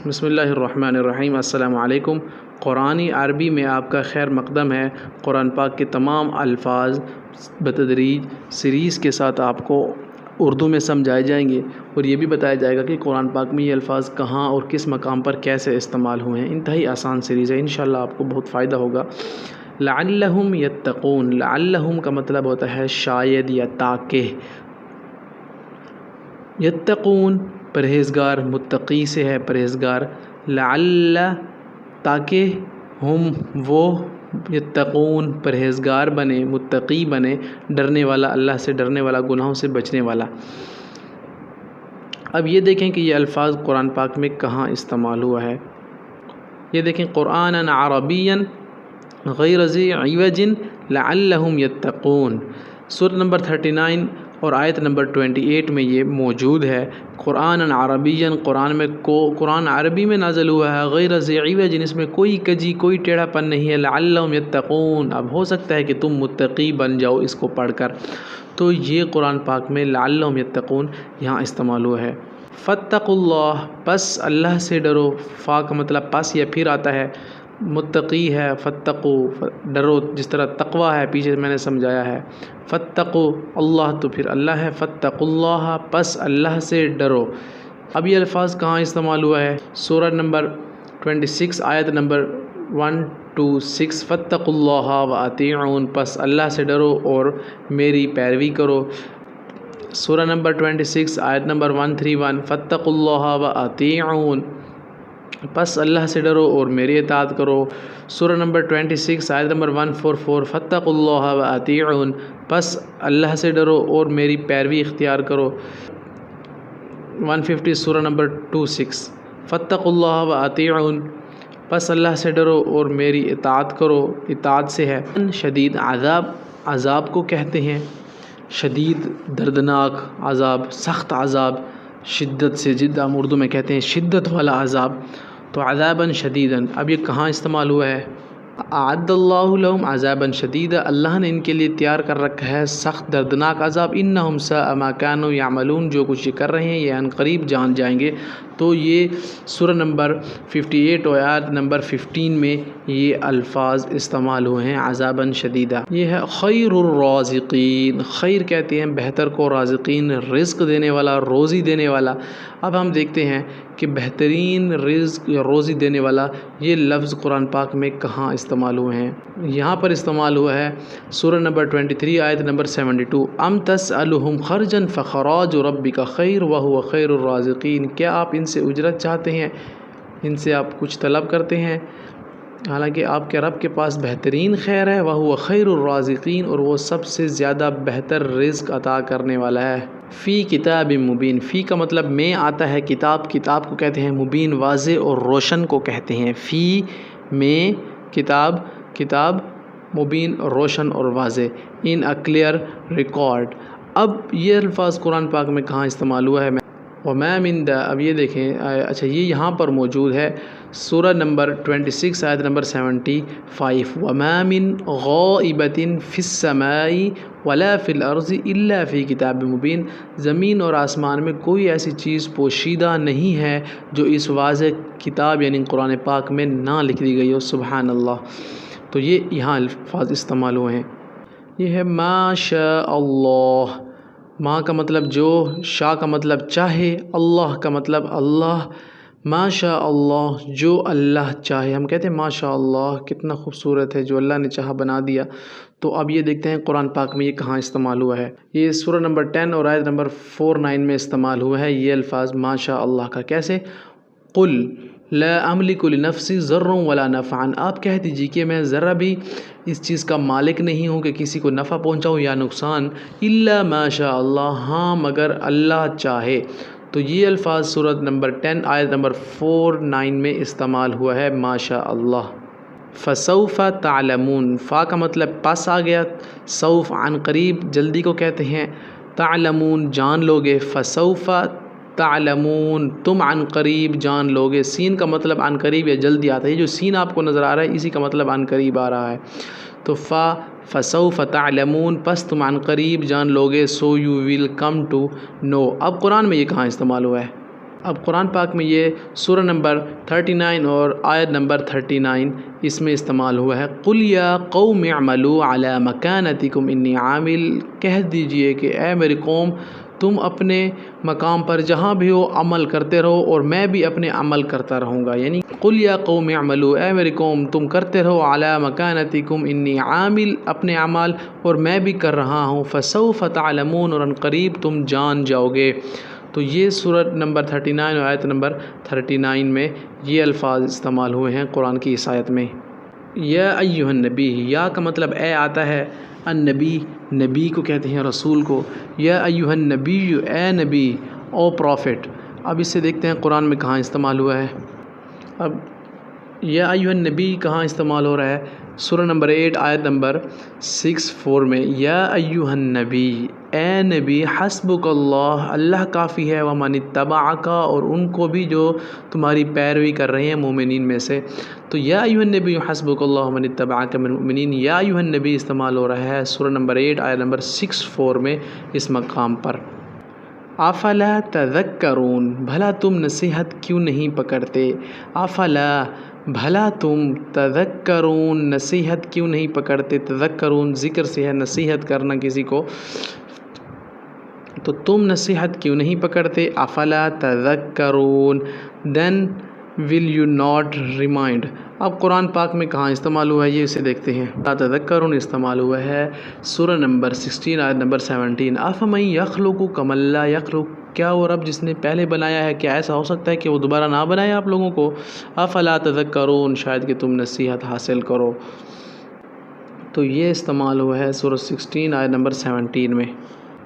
بسم اللہ الرحمن الرحیم۔ السلام علیکم۔ قرآن عربی میں آپ کا خیر مقدم ہے۔ قرآن پاک کے تمام الفاظ بتدریج سیریز کے ساتھ آپ کو اردو میں سمجھائے جائیں گے، اور یہ بھی بتایا جائے گا کہ قرآن پاک میں یہ الفاظ کہاں اور کس مقام پر کیسے استعمال ہوئے ہیں۔ انتہائی آسان سیریز ہے، انشاءاللہ آپ کو بہت فائدہ ہوگا۔ لعلہم یتقون، لعلہم کا مطلب ہوتا ہے شاید یا تاکہ، یتقون پرہیزگار، متقی سے ہے پرہیزگار، لعل تاکہ، ہم وہ یتقون پرہیزگار بنے، متقی بنے، ڈرنے والا، اللہ سے ڈرنے والا، گناہوں سے بچنے والا۔ اب یہ دیکھیں کہ یہ الفاظ قرآن پاک میں کہاں استعمال ہوا ہے۔ یہ دیکھیں، قرآنًا عربیًا غیر ذی عوج لعلہم یتقون، سورۃ نمبر 39 اور آیت نمبر 28 میں یہ موجود ہے۔ قرآن عربیًا، قرآن عربی میں نازل ہوا ہے، غیر ذی عوج، اس میں کوئی کجی کوئی ٹیڑھا پن نہیں ہے، لعلہم یتقون، اب ہو سکتا ہے کہ تم متقی بن جاؤ اس کو پڑھ کر، تو یہ قرآن پاک میں لعلہم یتقون یہاں استعمال ہوا ہے۔ فاتقوا اللہ، پس اللہ سے ڈرو، فا کا مطلب پس یا پھر آتا ہے، متقی ہے، فتقو ڈرو، جس طرح تقوی ہے پیچھے میں نے سمجھایا ہے، فتقو اللہ تو پھر اللہ ہے، فتقوا اللہ پس اللہ سے ڈرو۔ اب یہ الفاظ کہاں استعمال ہوا ہے؟ سورہ نمبر 26 آیت نمبر 126، فتقوا اللہ واطیعون، پس اللہ سے ڈرو اور میری پیروی کرو۔ سورہ نمبر 26 آیت نمبر 131، فتقوا اللہ واطیعون، پس اللہ سے ڈرو اور میری اطاعت کرو۔ سورہ نمبر 26 آیت نمبر 144، فتقوا اللہ واطیعون، پس اللہ سے ڈرو اور میری پیروی اختیار کرو۔ 150 سورہ نمبر 26، فتقوا اللہ واطیعون، پس اللہ سے ڈرو اور میری اطاعت کرو، اطاعت سے ہے۔ شدید عذاب، عذاب کو کہتے ہیں شدید، دردناک عذاب، سخت عذاب، شدت سے، جد ہم اردو میں کہتے ہیں شدت والا عذاب، تو عذاباً شدیداً، اب یہ کہاں استعمال ہوا ہے؟ اعد اللہ لہم عذابا شدیدا، اللہ نے ان کے لیے تیار کر رکھا ہے سخت دردناک عذاب، انہم ساء ما کانوا یعملون، جو کچھ یہ کر رہے ہیں یہ ان قریب جان جائیں گے۔ تو یہ سورہ نمبر 58 اور آیت نمبر 15 میں یہ الفاظ استعمال ہوئے ہیں، عذابا شدیدا۔ یہ ہے خیر الرازقین، خیر کہتے ہیں بہتر کو، رازقین رزق دینے والا، روزی دینے والا۔ اب ہم دیکھتے ہیں کہ بہترین رزق یا روزی دینے والا یہ لفظ قرآن پاک میں کہاں استعمال ہوئے ہیں؟ یہاں پر استعمال ہوا ہے سورہ نمبر 23 آیت نمبر 72، ام تسألہم خرجا فخراج ربک خیر وہو خیر الرازقین، کیا آپ ان سے اجرت چاہتے ہیں، ان سے آپ کچھ طلب کرتے ہیں، حالانکہ آپ کے رب کے پاس بہترین خیر ہے، وہو خیر الرازقین، اور وہ سب سے زیادہ بہتر رزق عطا کرنے والا ہے۔ فی کتاب مبین، فی کا مطلب میں آتا ہے کتاب، کتاب کو کہتے ہیں مبین، واضح اور روشن کو کہتے ہیں، فی میں کتاب، کتاب مبین روشن اور واضح، ان اے کلیئر ریکارڈ۔ اب یہ الفاظ قرآن پاک میں کہاں استعمال ہوا ہے؟ وما من دا، اب یہ دیکھیں، اچھا یہ یہاں پر موجود ہے سورہ نمبر 26 آیت نمبر 75، وما من غائبۃ فی السماء ولا فی الارض الا فی کتاب مبین، زمین اور آسمان میں کوئی ایسی چیز پوشیدہ نہیں ہے جو اس واضح کتاب یعنی قرآن پاک میں نہ لکھ دی گئی ہو، سبحان اللہ۔ تو یہ یہاں الفاظ استعمال ہوئے ہیں۔ یہ ہے ما شاء اللہ، ما کا مطلب جو، شاء کا مطلب چاہے، اللہ کا مطلب اللہ، ما شاء اللہ جو اللہ چاہے، ہم کہتے ہیں ما شاء اللہ کتنا خوبصورت ہے، جو اللہ نے چاہا بنا دیا۔ تو اب یہ دیکھتے ہیں قرآن پاک میں یہ کہاں استعمال ہوا ہے۔ یہ سورہ نمبر 10 اور آیت نمبر 49 میں استعمال ہوا ہے یہ الفاظ ما شاء اللہ کا۔ کیسے؟ قل لا املک لنفسی ضرا ولا نفعا، آپ کہہ دیجیے کہ میں ذرا بھی اس چیز کا مالک نہیں ہوں کہ کسی کو نفع پہنچاؤں یا نقصان، الا ما شاء اللہ، ہاں مگر اللہ چاہے۔ تو یہ الفاظ سورۃ نمبر 10 آیت نمبر 49 میں استعمال ہوا ہے ما شاء اللہ۔ فسوف تعلمون، فا کا مطلب پس آ گیا، سوف عن قریب جلدی کو کہتے ہیں، تعلمون جان لوگے، فسوف تعلمون تم عن قریب جان لوگے، سین کا مطلب عن قریب یا جلدی آتا ہے، یہ جو سین آپ کو نظر آ رہا ہے اسی کا مطلب عن قریب آ رہا ہے۔ تو فسوف تعلمون، پس تم عن قریب جان لوگے، so you will come to know. اب قرآن میں یہ کہاں استعمال ہوا ہے؟ اب قرآن پاک میں یہ سورہ نمبر 39 اور آیت نمبر 39 اس میں استعمال ہوا ہے۔ قُلْ يَا قَوْمِ اعْمَلُوا عَلَى مَكَانَتِكُمْ إِنِّي عَامِلٌ، کہہ دیجئے کہ اے میری قوم تم اپنے مقام پر جہاں بھی ہو عمل کرتے رہو اور میں بھی اپنے عمل کرتا رہوں گا، یعنی قُلْ يَا قَوْمِ اعْمَلُوا، اے میری قوم تم کرتے رہو عَلَى مَكَانَتِكُمْ إِنِّي عَامِلٌ، اپنے اعمال اور میں بھی کر رہا ہوں، فَسَوْفَ تَعْلَمُونَ، اور ان قریب تم جان جاؤ گے۔ تو یہ سورۃ نمبر 39 اور آیت نمبر 39 میں یہ الفاظ استعمال ہوئے ہیں قرآن کی اس آیت میں۔ یا ایھا النبی، یا کا مطلب اے آتا ہے، النبی نبی کو کہتے ہیں رسول کو، یا ایھا النبی اے نبی، او پروفٹ۔ اب اس سے دیکھتے ہیں قرآن میں کہاں استعمال ہوا ہے۔ اب یا ایھا النبی کہاں استعمال ہو رہا ہے؟ سورہ نمبر 8 آیت نمبر 64 میں، یا ایھا النبی، اے نبی، حسبک اللہ، اللہ کافی ہے، ومن اتبعک، اور ان کو بھی جو تمہاری پیروی کر رہے ہیں مومنین میں سے۔ تو یا ایھا النبی حسبک اللہ ومن اتبعک من المؤمنین، یا ایھا النبی استعمال ہو رہا ہے سورہ نمبر 8 آیت نمبر 64 میں اس مقام پر۔ افلا تذکرون، بھلا تم نصیحت کیوں نہیں پکڑتے؟ افلا، بھلا تم، تذکرون، نصیحت کیوں نہیں پکڑتے؟ تذکرون ذکر سے ہے نصیحت کرنا کسی کو، تو تم نصیحت کیوں نہیں پکڑتے؟ افلا تذکرون، دین ول یو ناٹ ریمائنڈ۔ اب قرآن پاک میں کہاں استعمال ہوا ہے یہ اسے دیکھتے ہیں۔ لا تذکرون استعمال ہوا ہے سورہ نمبر 16 آیت نمبر 17۔ افمن یخلق کمن لا یخلق، کیا وہ رب جس نے پہلے بنایا ہے کیا ایسا ہو سکتا ہے کہ وہ دوبارہ نہ بنائے آپ لوگوں کو؟ افلا تذکرون، شاید کہ تم نصیحت حاصل کرو۔ تو یہ استعمال ہوا ہے سورہ 16 آیت نمبر 17 میں۔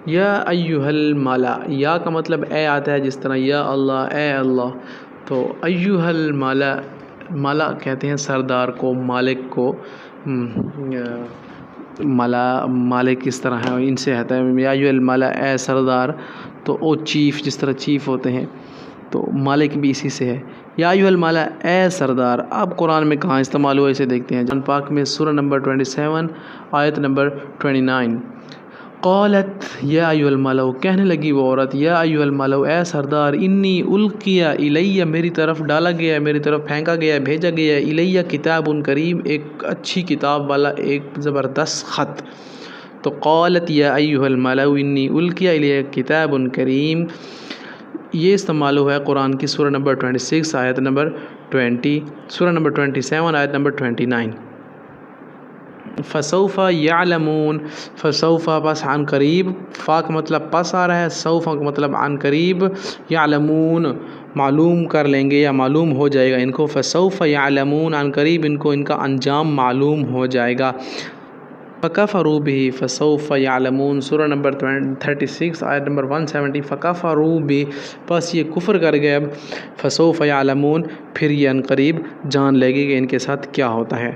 یا ایھا الملا، یا کا مطلب اے آتا ہے، جس طرح یا اللہ، اے اللہ، تو ایھا الملا، ملا کہتے ہیں سردار کو، مالک کو، مالک اس طرح ہے، ان سے آتا ہے یا ایھا الملا، اے سردار، تو او چیف، جس طرح چیف ہوتے ہیں تو مالک بھی اسی سے ہے۔ یا ایھا الملا، اے سردار۔ اب قرآن میں کہاں استعمال ہوا اسے دیکھتے ہیں۔ قرآن پاک میں سورہ نمبر 27 آیت نمبر 29۔ قالت یا ایھا الملأ، کہنے لگی وہ عورت، یا ایھا الملأ، اے سردار، انی القی الی، میری طرف ڈالا گیا ہے، میری طرف پھینکا گیا ہے، بھیجا گیا ہے، الی کتاب کریم، ایک اچھی کتاب والا ایک زبردست خط۔ تو قالت یا ایھا الملأ انی القی الی کتاب کریم، یہ استعمال ہوا ہے قرآن کی سورہ نمبر 26 آیت نمبر 20، سورہ نمبر 27 آیت نمبر 29۔ فسوف یعلمون، فسوف پس عن قریب، فا کا مطلب پس آ رہا ہے، سوف کا مطلب عن قریب، یعلمون معلوم کر لیں گے یا معلوم ہو جائے گا ان کو، فسوف یعلمون، عن قریب ان کو ان کا انجام معلوم ہو جائے گا۔ فکفروا بہ، فسوف یعلمون، سورہ نمبر 36 آیت نمبر 170، فکفروا بہ، پس یہ کفر کر گئے، اب فسوف یعلمون، پھر یہ عن قریب جان لے گی کہ ان کے ساتھ کیا ہوتا ہے۔